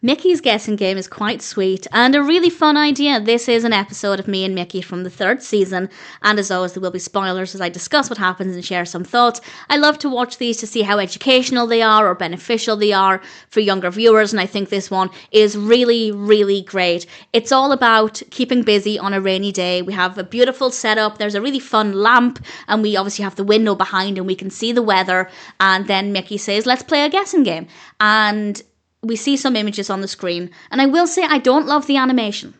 Mickey's guessing game is quite sweet and a really fun idea. This is an episode of Me and Mickey from the 3rd season, and as always there will be spoilers as I discuss what happens and share some thoughts. I love to watch these to see how educational they are or beneficial they are for younger viewers, and I think this one is really, really great. It's all about keeping busy on a rainy day. We have a beautiful setup, there's a really fun lamp, and we obviously have the window behind and we can see the weather, and then Mickey says, let's play a guessing game. And we see some images on the screen, and I will say I don't love the animation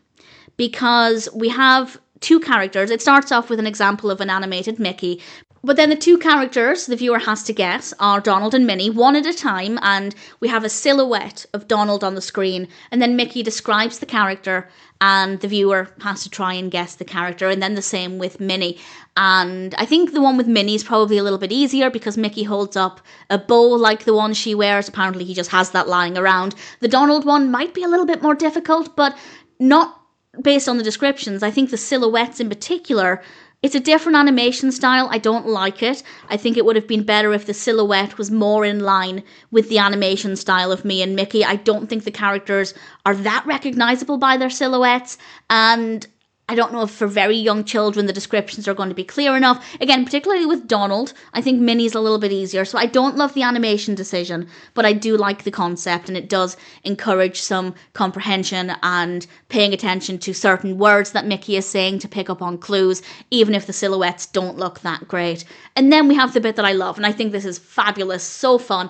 because we have two characters. It starts off with an example of an animated Mickey, but then the two characters the viewer has to guess are Donald and Minnie, one at a time, and we have a silhouette of Donald on the screen, and then Mickey describes the character and the viewer has to try and guess the character, and then the same with Minnie. And I think the one with Minnie is probably a little bit easier because Mickey holds up a bow like the one she wears. Apparently he just has that lying around. The Donald one might be a little bit more difficult, but not based on the descriptions. I think the silhouettes in particular, it's a different animation style. I don't like it. I think it would have been better if the silhouette was more in line with the animation style of Me and Mickey. I don't think the characters are that recognizable by their silhouettes, and I don't know if for very young children the descriptions are going to be clear enough. Again, particularly with Donald, I think Minnie's a little bit easier. So I don't love the animation decision, but I do like the concept, and it does encourage some comprehension and paying attention to certain words that Mickey is saying to pick up on clues, even if the silhouettes don't look that great. And then we have the bit that I love, and I think this is fabulous, so fun.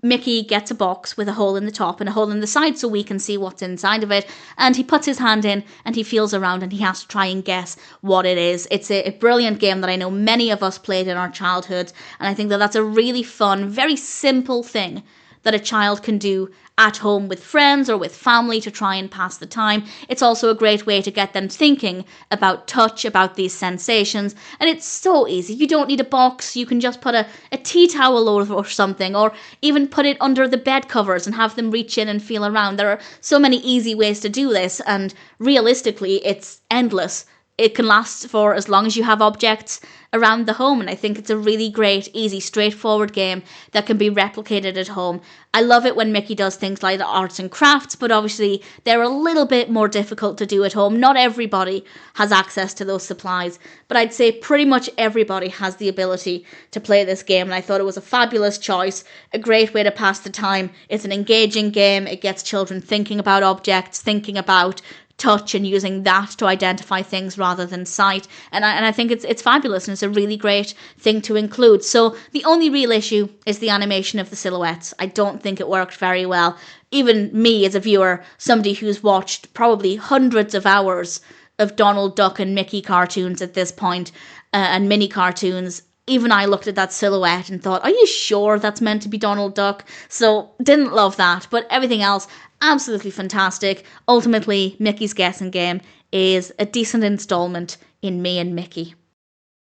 Mickey gets a box with a hole in the top and a hole in the side so we can see what's inside of it, and he puts his hand in and he feels around and he has to try and guess what it is. It's a brilliant game that I know many of us played in our childhoods, and I think that that's a really fun, very simple thing that a child can do at home with friends or with family to try and pass the time. It's also a great way to get them thinking about touch, about these sensations, and it's so easy. You don't need a box. You can just put a tea towel over or something, or even put it under the bed covers and have them reach in and feel around. There are so many easy ways to do this, and realistically it's endless. It can last for as long as you have objects around the home, and I think it's a really great, easy, straightforward game that can be replicated at home. I love it when Mickey does things like arts and crafts, but obviously they're a little bit more difficult to do at home. Not everybody has access to those supplies, but I'd say pretty much everybody has the ability to play this game, and I thought it was a fabulous choice, a great way to pass the time. It's an engaging game. It gets children thinking about objects, thinking about touch, and using that to identify things rather than sight, and I think it's fabulous, and it's a really great thing to include. So the only real issue is the animation of the silhouettes. I don't think it worked very well. Even me as a viewer, somebody who's watched probably hundreds of hours of Donald Duck and Mickey cartoons at this point, and mini cartoons, even I looked at that silhouette and thought, are you sure that's meant to be Donald Duck? So didn't love that, but everything else absolutely fantastic. Ultimately, Mickey's Guessing Game is a decent installment in Me and Mickey.